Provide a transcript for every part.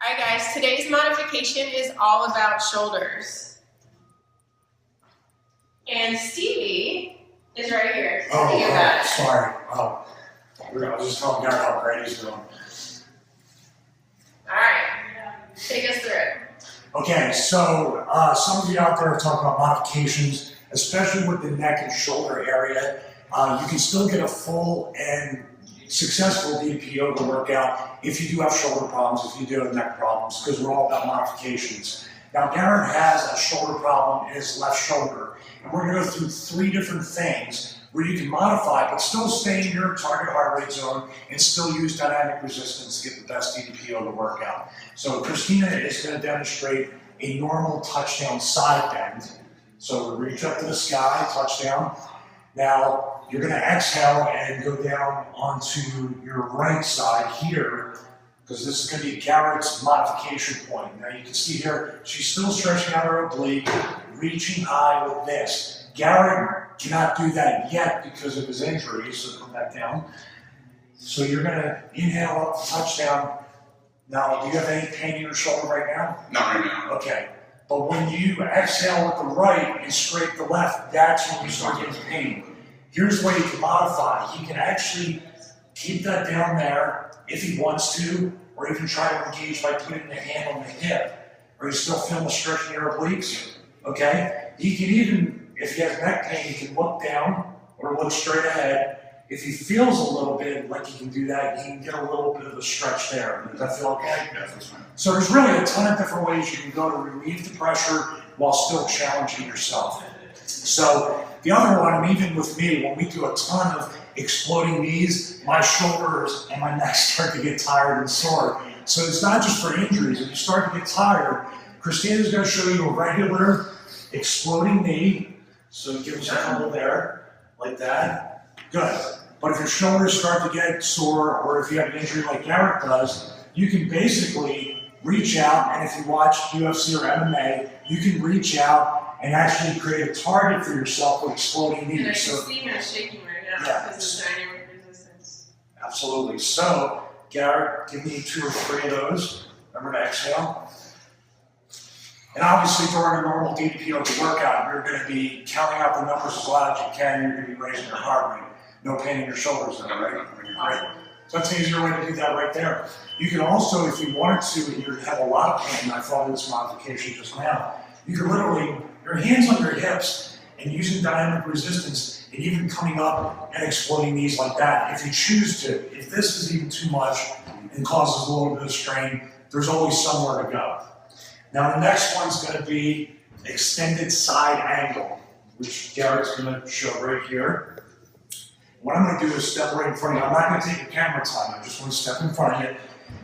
Alright guys, today's modification is all about shoulders. And Stevie is right here. Oh, sorry. Oh, I was just telling Garrett how great he's doing. Alright, take us through it. Okay, so some of you out there are talking about modifications, especially with the neck and shoulder area. You can still get a full and successful DDP yoga workout if you do have shoulder problems, if you do have neck problems, because we're all about modifications. Now, Garrett has a shoulder problem in his left shoulder, and we're going to go through 3 different things where you can modify, but still stay in your target heart rate zone and still use dynamic resistance to get the best DDP yoga workout. So Christina is going to demonstrate a normal touchdown side bend. So we reach up to the sky, touchdown. Now, you're going to exhale and go down onto your right side here, because this is going to be Garrett's modification point. Now you can see here, she's still stretching out her oblique, reaching high with this. Garrett cannot do that yet because of his injury, so come back down. So you're going to inhale up, touchdown. Now, do you have any pain in your shoulder right now? Not right now. Okay. But when you exhale with the right and scrape the left, that's when you start getting pain. Here's the way you can modify. He can actually keep that down there if he wants to, or you can try to engage by putting the hand on the hip. Or you still feel the stretch in your obliques? Okay? He can even, if he has neck pain, he can look down or look straight ahead. If he feels a little bit like he can do that, he can get a little bit of a stretch there. Does that feel okay? Yeah, that's fine. So there's really a ton of different ways you can go to relieve the pressure while still challenging yourself. So the other one, even with me, when we do a ton of exploding knees, my shoulders and my neck start to get tired and sore. So it's not just for injuries. If you start to get tired, Christina's going to show you a regular exploding knee. So give us a couple there, like that. Good. But if your shoulders start to get sore, or if you have an injury like Garrett does, you can basically reach out, and if you watch UFC or MMA, you can reach out and actually create a target for yourself with exploding knees. And I can see him shaking right now because of dynamic resistance. Absolutely. So, Garrett, give me 2 or 3 of those. Remember to exhale. And obviously, during a normal DDP yoga workout, you're going to be counting out the numbers as loud as you can. You're going to be raising your heart rate. No pain in your shoulders, though, right? Great. So that's an easier way to do that right there. You can also, if you wanted to, and you have a lot of pain, I thought of this modification just now, you can literally, your hands on your hips and using dynamic resistance and even coming up and exploding knees like that. If you choose to, if this is even too much and causes a little bit of strain, there's always somewhere to go. Now the next one's going to be extended side angle, which Garrett's going to show right here. What I'm going to do is step right in front of you. I'm not going to take your camera time. I just want to step in front of you.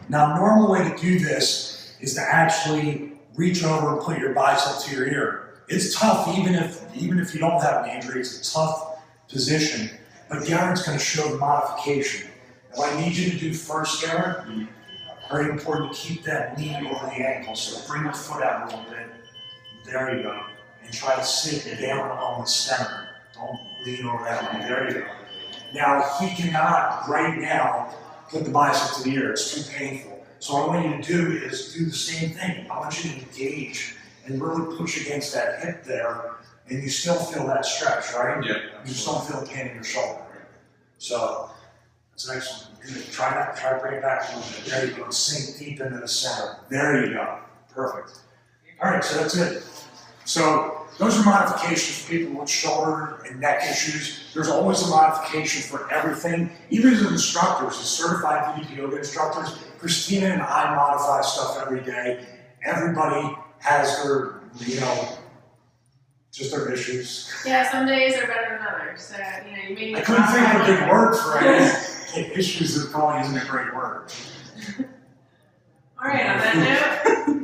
Now, a normal way to do this is to actually reach over and put your bicep to your ear. It's tough, even if you don't have an injury. It's a tough position. But Garrett's going to show the modification. And what I need you to do first, Garrett, very important to keep that knee over the ankle. So bring the foot out a little bit. There you go. And try to sit down on the center. Don't lean over that one. There you go. Now, he cannot, right now, put the bicep to the ear. It's too painful. So what I want you to do is do the same thing. I want you to engage and really push against that hip there, and you still feel that stretch, right? Yeah. You just don't feel the pain in your shoulder. So, that's an excellent. Try to bring it back a little bit. There you go. Sink deep into the center. There you go. Perfect. All right, so that's it. So, those are modifications for people with shoulder and neck issues. There's always a modification for everything. Even as instructors, as certified DDP yoga instructors, Christina and I modify stuff every day. Everybody has their, just their issues. Yeah, some days are better than others. So, you may need I couldn't think of a big word for it. Issues that probably isn't a great word. All right, on that note.